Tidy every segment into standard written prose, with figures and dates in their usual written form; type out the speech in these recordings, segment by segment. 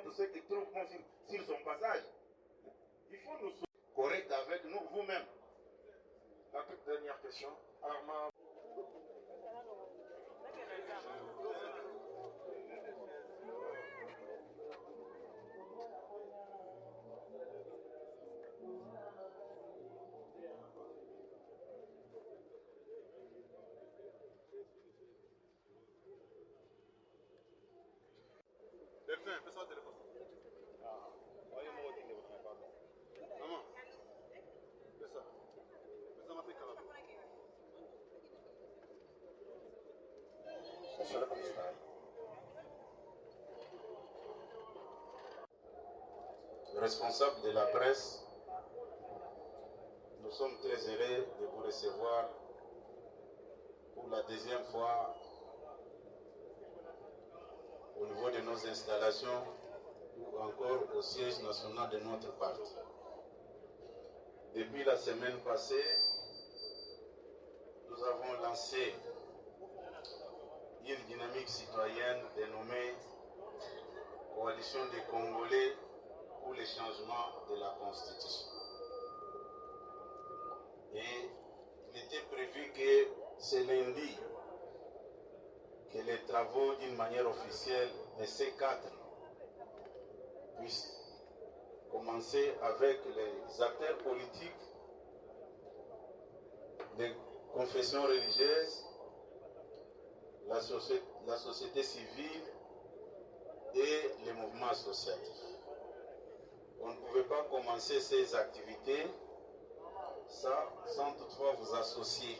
contre ceux qui trouvent bon sur son passage. Il faut nous soyons corrects avec nous, vous-même. La toute dernière question. Armand. Delphin, fais ça au téléphone. Ah, voyez-moi au téléphone, pardon. Maman, fais ça. Fais ça, ma fille, Kalabou. Monsieur le Président. Responsable de la presse, nous sommes très heureux de vous recevoir pour la deuxième fois au niveau de nos installations ou encore au siège national de notre parti. Depuis la semaine passée, nous avons lancé une dynamique citoyenne dénommée Coalition des Congolais pour le changement de la Constitution. Et il était prévu que ce lundi, que les travaux d'une manière officielle de ces quatre puissent commencer avec les acteurs politiques, les confessions religieuses, la société civile et les mouvements associatifs. On ne pouvait pas commencer ces activités sans toutefois vous associer,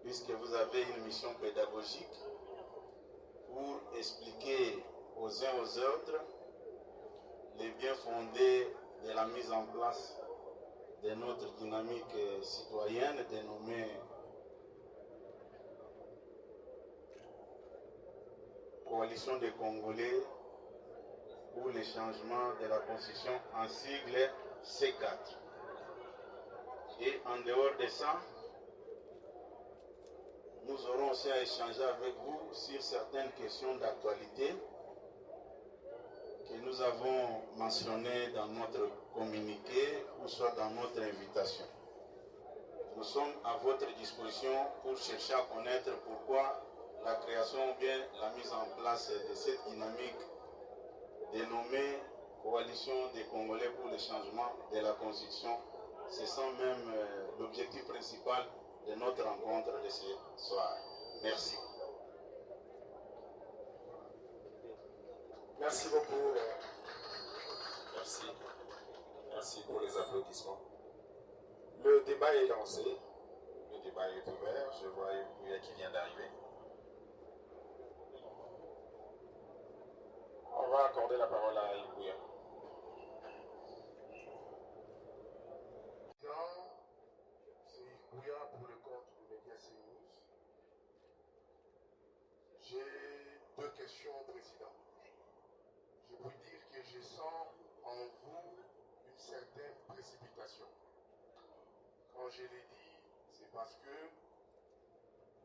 puisque vous avez une mission pédagogique pour expliquer aux uns aux autres les biens fondés de la mise en place de notre dynamique citoyenne dénommée Coalition des Congolais pour le changement de la Constitution en sigle C4. Et en dehors de ça, nous aurons aussi à échanger avec vous sur certaines questions d'actualité que nous avons mentionnées dans notre communiqué ou soit dans notre invitation. Nous sommes à votre disposition pour chercher à connaître pourquoi la création ou bien la mise en place de cette dynamique dénommée Coalition des Congolais pour le changement de la Constitution. C'est ça même l'objectif principal de notre rencontre de ce soir. Merci. Merci beaucoup. Merci. Merci pour les applaudissements. Le débat est lancé. Le débat est ouvert. Je vois Ibouya qui vient d'arriver. On va accorder la parole à Ibouya. C'est Ibouya pour le compte de Média CNews. J'ai deux questions au président. Je peux dire que je sens en vous une certaine précipitation. Quand je l'ai dit, c'est parce que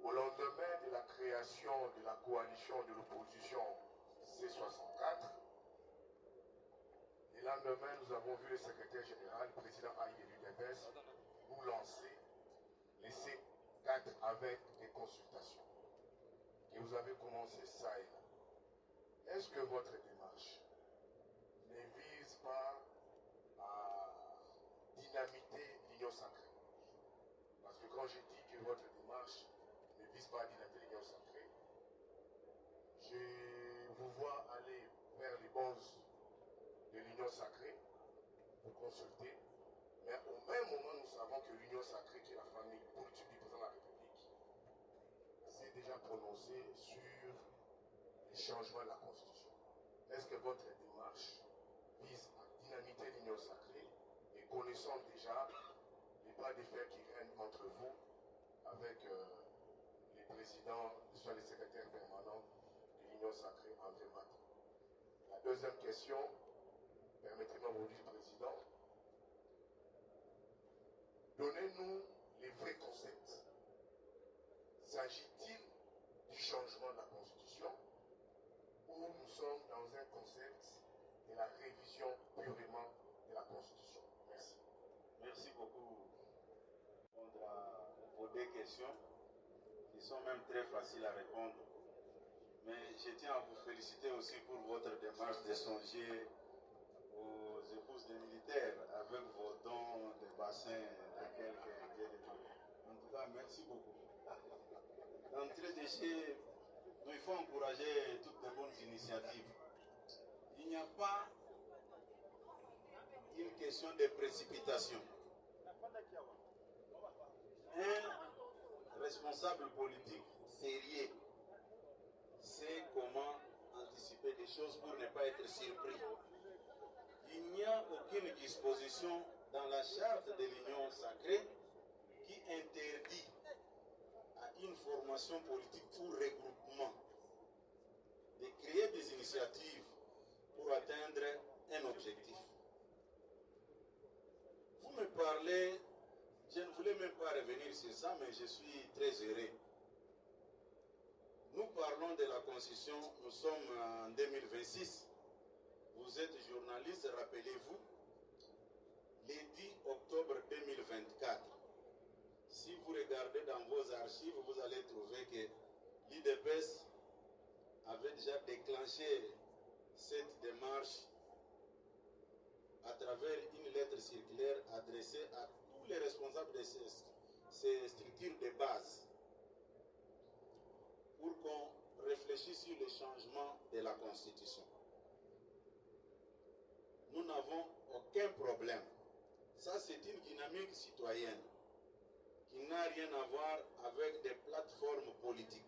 au lendemain de la création de la coalition de l'opposition C64, le lendemain, nous avons vu le secrétaire général, le président Aïe de l'UDPS, nous lancer les C4 avec des consultations. Et vous avez commencé ça et là. Est-ce que votre démarche ne vise pas à dynamiter l'union sacrée? Parce que quand je dis que votre démarche ne vise pas à dynamiter l'union sacrée, je vous vois aller vers les bases de l'union sacrée pour consulter. Mais au même moment, nous savons que l'union sacrée, qui est la famille politique du président de la République, s'est déjà prononcée sur les changements de la Constitution. Est-ce que votre démarche vise à dynamiter l'union sacrée et connaissant déjà les bras de fer qui règnent entre vous avec les présidents, soit les secrétaires permanents de l'union sacrée, André Mat? La deuxième question, permettez-moi de vous dire, président, donnez-nous les vrais concepts. S'agit-il du changement de la Constitution ou nous sommes dans un concept révision purement de la Constitution. Merci. Merci beaucoup. On répondra aux deux questions qui sont même très faciles à répondre. Mais je tiens à vous féliciter aussi pour votre démarche de songer aux épouses des militaires avec vos dons de bassins de quelques billets de banque. En tout cas, merci beaucoup. D'entrée de jeu, il faut encourager toutes les bonnes initiatives. Il n'y a pas une question de précipitation. Un responsable politique sérieux sait comment anticiper des choses pour ne pas être surpris. Il n'y a aucune disposition dans la charte de l'Union sacrée qui interdit à une formation politique ou regroupement de créer des initiatives pour atteindre un objectif. Vous me parlez, je ne voulais même pas revenir sur ça, mais je suis très heureux. Nous parlons de la Constitution, nous sommes en 2026. Vous êtes journaliste, rappelez-vous, le 10 octobre 2024. Si vous regardez dans vos archives, vous allez trouver que l'IDPS avait déjà déclenché cette démarche à travers une lettre circulaire adressée à tous les responsables de ces structures de base pour qu'on réfléchisse sur le changement de la Constitution. Nous n'avons aucun problème. Ça, c'est une dynamique citoyenne qui n'a rien à voir avec des plateformes politiques.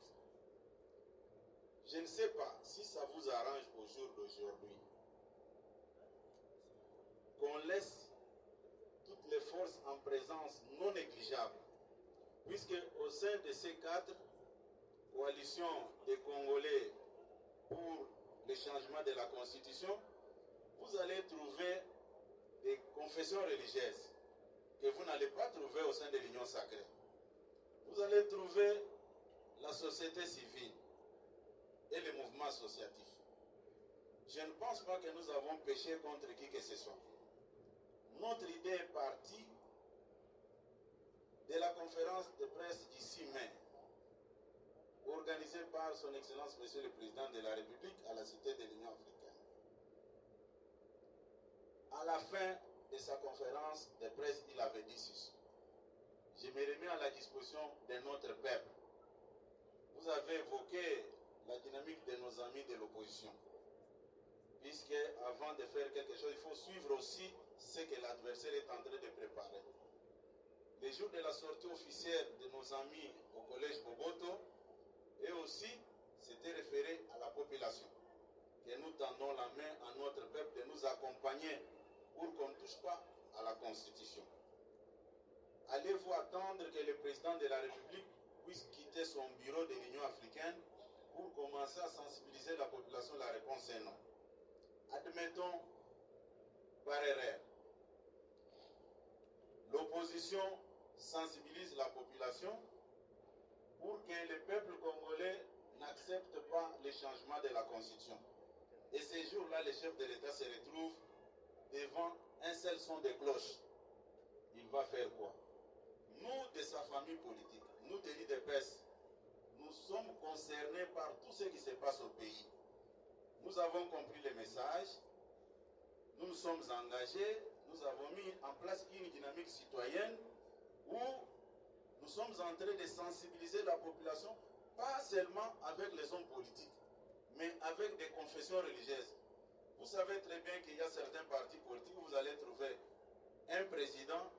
Je ne sais pas si ça vous arrange au jour d'aujourd'hui qu'on laisse toutes les forces en présence non négligeables, puisque au sein de ces quatre coalitions des Congolais pour le changement de la Constitution, vous allez trouver des confessions religieuses que vous n'allez pas trouver au sein de l'Union sacrée. Vous allez trouver la société civile et les mouvements associatifs. Je ne pense pas que nous avons péché contre qui que ce soit. Notre idée est partie de la conférence de presse du 6 mai, organisée par son Excellence Monsieur le Président de la République à la Cité de l'Union africaine. À la fin de sa conférence de presse, il avait dit ceci: je me remets à la disposition de notre peuple. Vous avez évoqué la dynamique de nos amis de l'opposition, puisque avant de faire quelque chose, il faut suivre aussi ce que l'adversaire est en train de préparer. Le jour de la sortie officielle de nos amis au collège Boboto, et aussi c'était référé à la population, que nous tendons la main à notre peuple de nous accompagner pour qu'on ne touche pas à la Constitution. Allez-vous attendre que le président de la République puisse quitter son bureau de l'Union africaine pour commencer à sensibiliser la population? La réponse est non. Admettons, par erreur, l'opposition sensibilise la population pour que le peuple congolais n'accepte pas le changement de la Constitution. Et ces jours-là, le chef de l'État se retrouve devant un seul son de cloche. Il va faire quoi? Nous, de sa famille politique, nous de l'IDPS, nous sommes concernés par tout ce qui se passe au pays. Nous avons compris le message, nous nous sommes engagés, nous avons mis en place une dynamique citoyenne où nous sommes en train de sensibiliser la population, pas seulement avec les hommes politiques, mais avec des confessions religieuses. Vous savez très bien qu'il y a certains partis politiques où vous allez trouver un président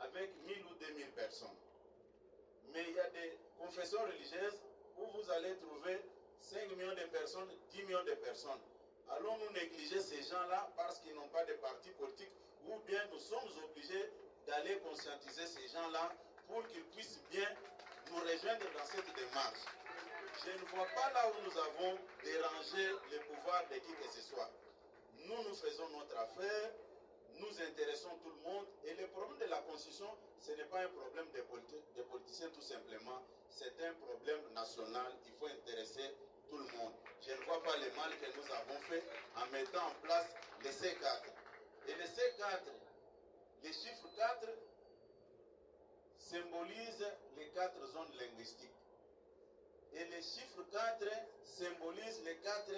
avec 1000 ou 2000 personnes. Mais il y a des confessions religieuses où vous allez trouver 5 millions de personnes, 10 millions de personnes. Allons-nous négliger ces gens-là parce qu'ils n'ont pas de parti politique, ou bien nous sommes obligés d'aller conscientiser ces gens-là pour qu'ils puissent bien nous rejoindre dans cette démarche? Je ne vois pas là où nous avons dérangé le pouvoir de qui que ce soit. Nous faisons notre affaire, nous intéressons tout le monde, et le problème de la Constitution, ce n'est pas un problème des politiciens tout simplement, c'est un problème national. Il faut intéresser tout le monde. Je ne vois pas le mal que nous avons fait en mettant en place les C4. Et les C4, les chiffres 4 symbolisent les 4 zones linguistiques. Et les chiffres 4 symbolisent les 4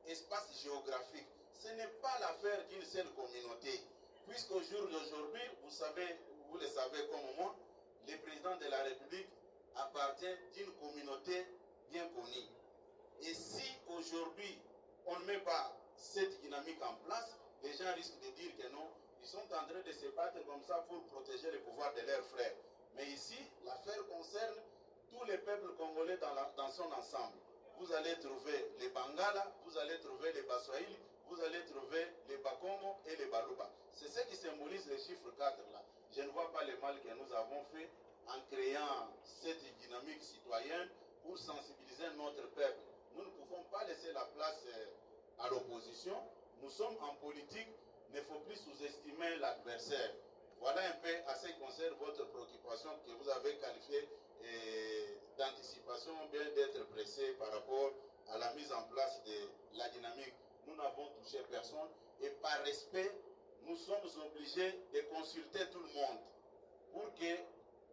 espaces géographiques. Ce n'est pas l'affaire d'une seule communauté. Puisqu'au jour d'aujourd'hui, vous le savez comme moi, le président de la République appartient d'une communauté bien connue. Et si aujourd'hui, on ne met pas cette dynamique en place, les gens risquent de dire que non, ils sont en train de se battre comme ça pour protéger le pouvoir de leurs frères. Mais ici, l'affaire concerne tous les peuples congolais dans son ensemble. Vous allez trouver les Bangala, vous allez trouver les Baswahili, vous allez trouver les Bakongo et les Baluba. C'est ce qui symbolise les chiffres 4 là. Je ne vois pas le mal que nous avons fait en créant cette dynamique citoyenne pour sensibiliser notre peuple. Nous ne pouvons pas laisser la place à l'opposition. Nous sommes en politique, il ne faut plus sous-estimer l'adversaire. Voilà un peu à ce qui concerne votre préoccupation que vous avez qualifiée d'anticipation, bien d'être pressé par rapport à la mise en place de la dynamique. Nous n'avons touché personne et par respect, nous sommes obligés de consulter tout le monde pour que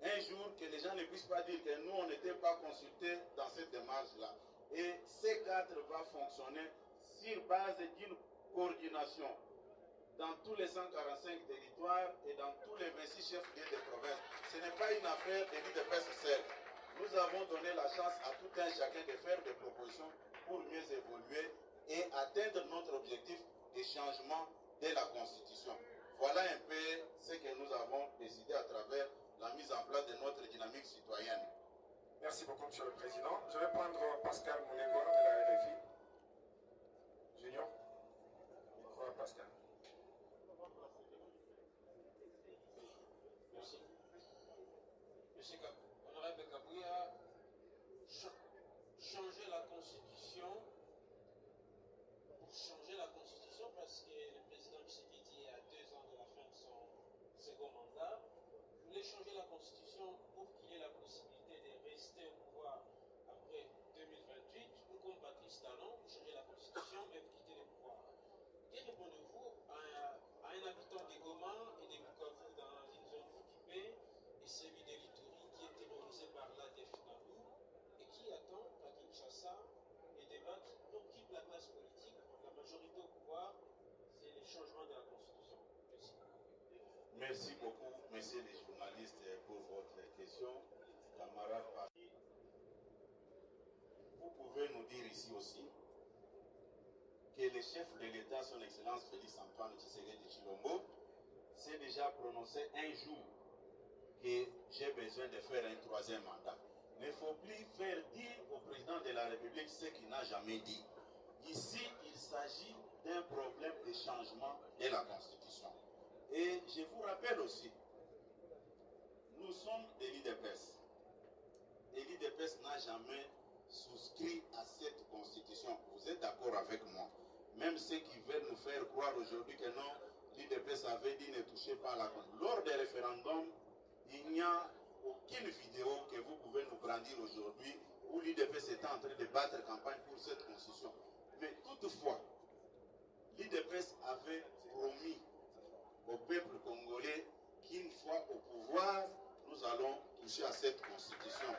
un jour que les gens ne puissent pas dire que nous on n'était pas consultés dans cette démarche-là. Et C4 va fonctionner sur base d'une coordination dans tous les 145 territoires et dans tous les 26 chefs-lieux de province. Ce n'est pas une affaire de l'UDPS seul. Nous avons donné la chance à tout un chacun de faire des propositions pour mieux évoluer et atteindre notre objectif de changement de la Constitution. Voilà un peu ce que nous avons décidé à travers la mise en place de notre dynamique citoyenne. Merci beaucoup, Monsieur le Président. Je vais prendre Pascal Mounegua de la RFI. Junior, micro à Pascal. Merci. Monsieur Honorable Kabouya, changer la Constitution, pour changer la Constitution, parce que le président Tshisekedi a 2 ans de la fin de son second mandat, voulait changer la Constitution pour qu'il ait la possibilité de rester au pouvoir après 2028, ou comme Patrice Talon, vous changez la Constitution et vous quittez le pouvoir. Que répondez-vous à un habitant de Goma et de Bukavu dans une zone occupée, et celui de l'Ituri qui est terrorisé par l'ADF Nalu et qui attend à Kinshasa et débattre pour qui la classe politique, la majorité au pouvoir, c'est le changement de la Constitution. Merci. Merci beaucoup, messieurs les journalistes, pour votre question. Camarade Paris, vous pouvez nous dire ici aussi que le chef de l'État, son Excellence Félix Antoine Tshisekedi Tshilombo, s'est déjà prononcé un jour que j'ai besoin de faire un 3e mandat. Il ne faut plus faire dire au président de la République ce qu'il n'a jamais dit. Ici, il s'agit d'un problème de changement de la Constitution. Et je vous rappelle aussi, nous sommes des l'UDPS. Et l'UDPS n'a jamais souscrit à cette Constitution. Vous êtes d'accord avec moi? Même ceux qui veulent nous faire croire aujourd'hui que non, l'UDPS avait dit ne touchez pas à la Constitution. Lors des référendums, il n'y a aucune vidéo que vous pouvez nous brandir aujourd'hui où l'UDPS était en train de battre campagne pour cette Constitution. Mais toutefois, l'UDPS avait promis au peuple congolais qu'une fois au pouvoir, nous allons toucher à cette Constitution.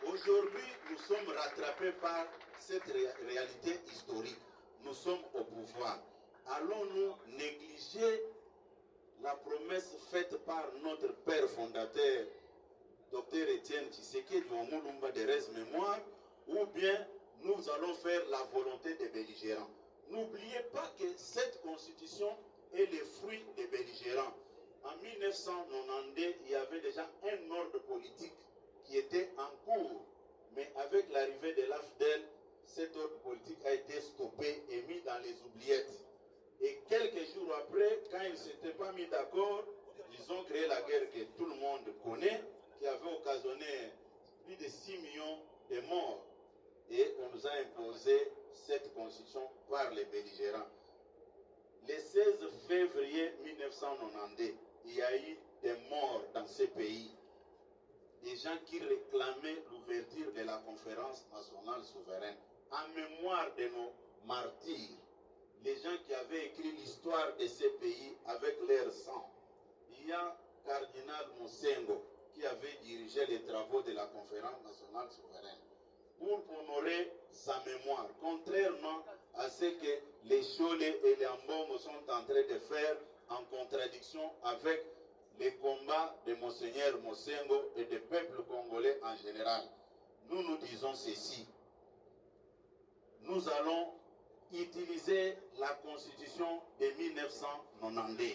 Aujourd'hui, nous sommes rattrapés par cette réalité historique. Nous sommes au pouvoir. Allons-nous négliger la promesse faite par notre père fondateur, Dr Étienne Tshisekedi Mulumba de Reste Mémoire, ou bien nous allons faire la volonté des belligérants? N'oubliez pas que cette Constitution est le fruit des belligérants. En 1992, il y avait déjà un ordre politique qui était en cours. Mais avec l'arrivée de l'AFDEL, cet ordre politique a été stoppé et mis dans les oubliettes. Et quelques jours après, quand ils ne s'étaient pas mis d'accord, ils ont créé la guerre que tout le monde connaît, qui avait occasionné plus de 6 millions de morts. Et on nous a imposé cette constitution par les belligérants. Le 16 février 1992, il y a eu des morts dans ce pays. Des gens qui réclamaient l'ouverture de la conférence nationale souveraine. en mémoire de nos martyrs, les gens qui avaient écrit l'histoire de ces pays avec leur sang. Il y a Cardinal Mosengo qui avait dirigé les travaux de la Conférence nationale souveraine pour honorer sa mémoire, contrairement à ce que les Cholés et les Ambongo sont en train de faire en contradiction avec les combats de Monseigneur Mosengo et des peuples congolais en général. Nous nous disons ceci. Nous allons utiliser la constitution de 1992.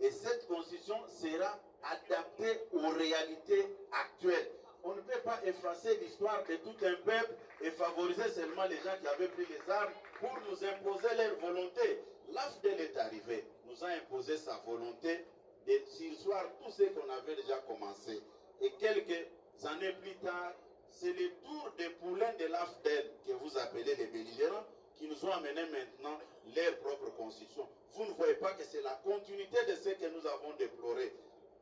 Et cette constitution sera adaptée aux réalités actuelles. On ne peut pas effacer l'histoire de tout un peuple et favoriser seulement les gens qui avaient pris les armes pour nous imposer leur volonté. L'AFDEL est arrivé, nous a imposé sa volonté de surseoir tout ce qu'on avait déjà commencé. Et quelques années plus tard, c'est le tour des poulains de l'AFDEL que vous appelez les belligérants qui nous ont amené maintenant leur propre constitution. Vous ne voyez pas que c'est la continuité de ce que nous avons déploré.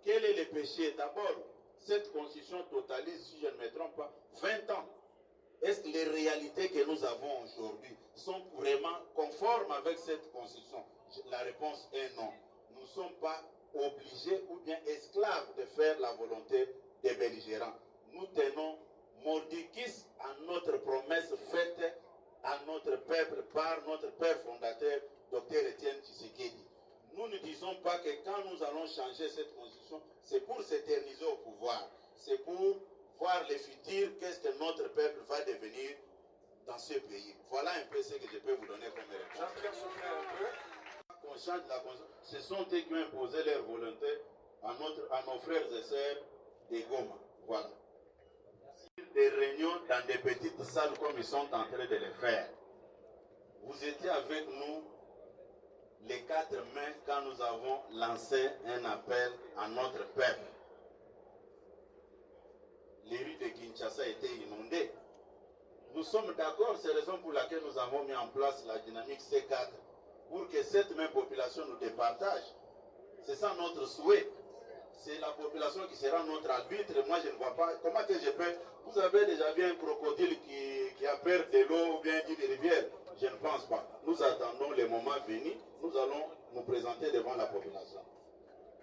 Quel est le péché? D'abord, cette constitution totalise, si je ne me trompe pas, 20 ans. Est-ce que les réalités que nous avons aujourd'hui sont vraiment conformes avec cette constitution? La réponse est non. Nous ne sommes pas obligés ou bien esclaves de faire la volonté des belligérants. Nous tenons mordicus à notre promesse faite à notre peuple par notre père fondateur, Dr Étienne Tshisekedi. Nous ne disons pas que quand nous allons changer cette constitution, c'est pour s'éterniser au pouvoir. C'est pour voir le futur, qu'est-ce que notre peuple va devenir dans ce pays. Voilà un peu ce que je peux vous donner comme réponse. Jean-Pierre souffle un peu. Qu'on change la constitution. Ce sont eux qui ont imposé leur volonté à nos frères et sœurs de Goma. Voilà. Des réunions dans des petites salles comme ils sont en train de les faire. Vous étiez avec nous les 4 mai quand nous avons lancé un appel à notre peuple. Les rues de Kinshasa étaient inondées. Nous sommes d'accord, c'est la raison pour laquelle nous avons mis en place la dynamique C4 pour que cette même population nous départage. C'est ça notre souhait. C'est la population qui sera notre arbitre. Moi, je ne vois pas comment que je peux. Vous avez déjà vu un crocodile qui a peur de l'eau ou bien d'une rivière? Je ne pense pas. Nous attendons le moment venu. Nous allons nous présenter devant la population.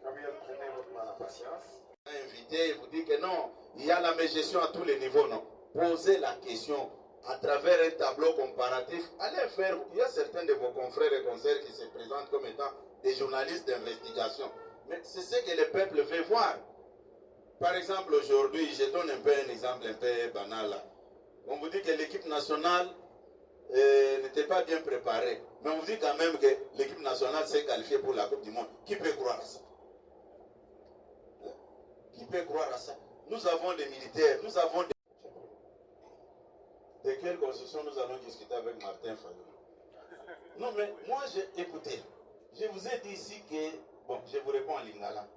Gabriel, prenez votre mal à patience. Invité, vous dit que non, il y a la gestion à tous les niveaux, non. Posez la question à travers un tableau comparatif. Allez faire, il y a certains de vos confrères et consoeurs qui se présentent comme étant des journalistes d'investigation. Mais c'est ce que le peuple veut voir. Par exemple, aujourd'hui, je donne un peu un exemple un peu banal. Là. On vous dit que l'équipe nationale n'était pas bien préparée. Mais on vous dit quand même que l'équipe nationale s'est qualifiée pour la Coupe du Monde. Qui peut croire à ça? Qui peut croire à ça? Nous avons des militaires, nous avons des... De quelle constitution nous allons discuter avec Martin Fayulu? Non, mais moi, écoutez, je vous ai dit ici que, bon, je vous réponds en lingala.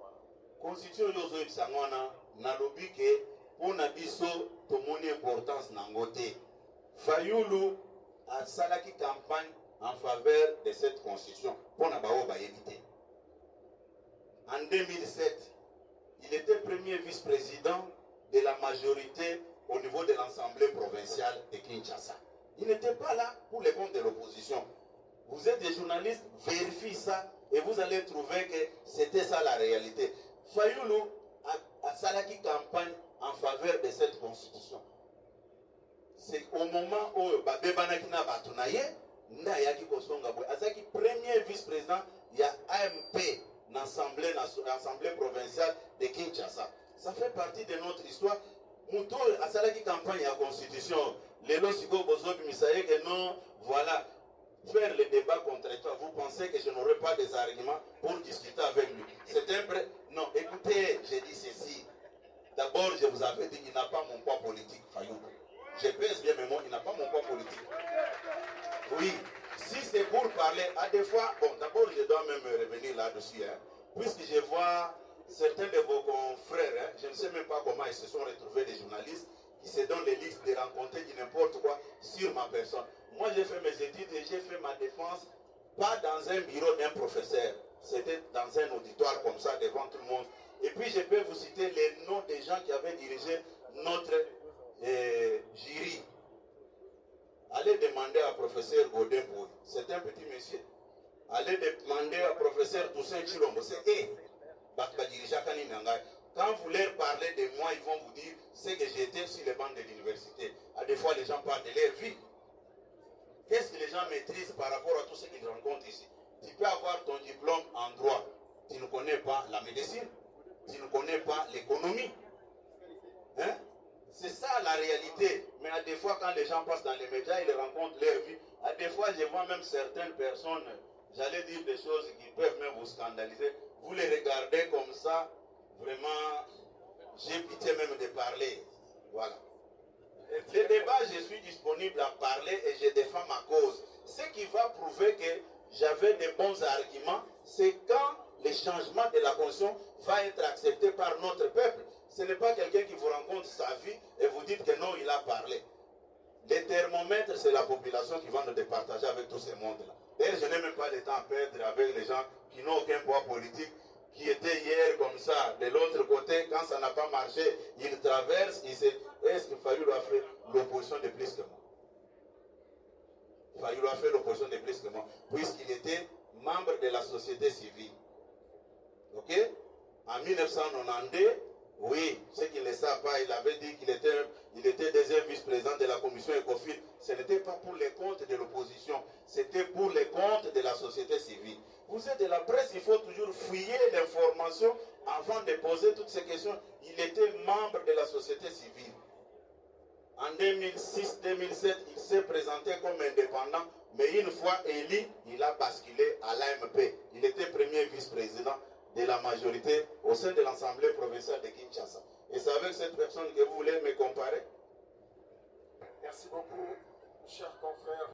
Constitution yozo ipsangwana, nalobi ke, pour nabiso, tomoni importance nangote. Fayulu a salaki campagne en faveur de cette constitution, pour nabao ba éviter. En 2007, il était premier vice-président de la majorité au niveau de l'Assemblée provinciale de Kinshasa. Il n'était pas là pour les comptes de l'opposition. Vous êtes des journalistes, vérifiez ça et vous allez trouver que c'était ça la réalité. Fayulu a salaki campagne en faveur de cette constitution. C'est au moment où Babebanakina Batunaye, Ndayaki Kosongabwe, Azaki premier vice-président, il y a AMP, l'Assemblée provinciale de Kinshasa. Ça fait partie de notre histoire. Mouto a salaki campagne à constitution. Lelo Siko Bozob Misaye que non, voilà. Faire le débat contre toi, vous pensez que je n'aurai pas des arguments pour discuter avec lui? C'est un vrai... Non, écoutez, j'ai dit ceci. D'abord, je vous avais dit qu'il n'a pas mon poids politique, Fayulu. Je pèse bien mes mots, il n'a pas mon poids politique. Oui, si c'est pour parler, à des fois, bon, d'abord, je dois même revenir là-dessus, hein, puisque je vois certains de vos confrères, hein, je ne sais même pas comment ils se sont retrouvés, des journalistes, qui se donnent les listes de rencontrer du n'importe quoi sur ma personne. Moi, j'ai fait mes études et j'ai fait ma défense, pas dans un bureau d'un professeur, c'était dans un auditoire comme ça, devant tout le monde. Et puis, je peux vous citer les noms des gens qui avaient dirigé notre jury. Allez demander à professeur Godin Pouy. C'est un petit monsieur. Allez demander à professeur Toussaint Chilombo. C'est eux. Quand vous leur parlez de moi, ils vont vous dire c'est que j'étais sur les bancs de l'université. À des fois, les gens parlent de leur vie. Qu'est-ce que les gens maîtrisent par rapport à tout ce qu'ils rencontrent ici? Tu peux avoir ton diplôme en droit. Tu ne connais pas la médecine. Tu ne connais pas l'économie. Hein? C'est ça la réalité. Mais à des fois, quand les gens passent dans les médias, ils rencontrent leur vie. À des fois, je vois même certaines personnes, j'allais dire des choses qui peuvent même vous scandaliser. Vous les regardez comme ça, vraiment, j'ai pitié même de parler. Voilà. Les débats, je suis disponible à parler et je défends ma cause. Ce qui va prouver que j'avais des bons arguments, c'est quand le changement de la Constitution va être accepté par notre peuple. Ce n'est pas quelqu'un qui vous rencontre sa vie et vous dites que non, il a parlé. Les thermomètres, c'est la population qui va nous départager avec tout ce monde-là. D'ailleurs, je n'ai même pas de temps à perdre avec les gens qui n'ont aucun poids politique, qui étaient hier comme ça, de l'autre côté, quand ça n'a pas marché, ils traversent, est-ce qu'il Fayulu a fait l'opposition de plus que moi? Fayulu a fait l'opposition de plus que moi, puisqu'il était membre de la société civile. Ok? En 1992, oui, ceux qui ne le savent pas, il avait dit qu'il était deuxième vice-président de la commission ECOFIN. Ce n'était pas pour les comptes de l'opposition, c'était pour les comptes de la société civile. Vous êtes de la presse, il faut toujours fouiller l'information avant de poser toutes ces questions. Il était membre de la société civile. En 2006-2007, il s'est présenté comme indépendant, mais une fois élu, il a basculé à l'AMP. Il était premier vice-président de la majorité au sein de l'Assemblée provinciale de Kinshasa. Et c'est avec cette personne que vous voulez me comparer? Merci beaucoup, chers confrères.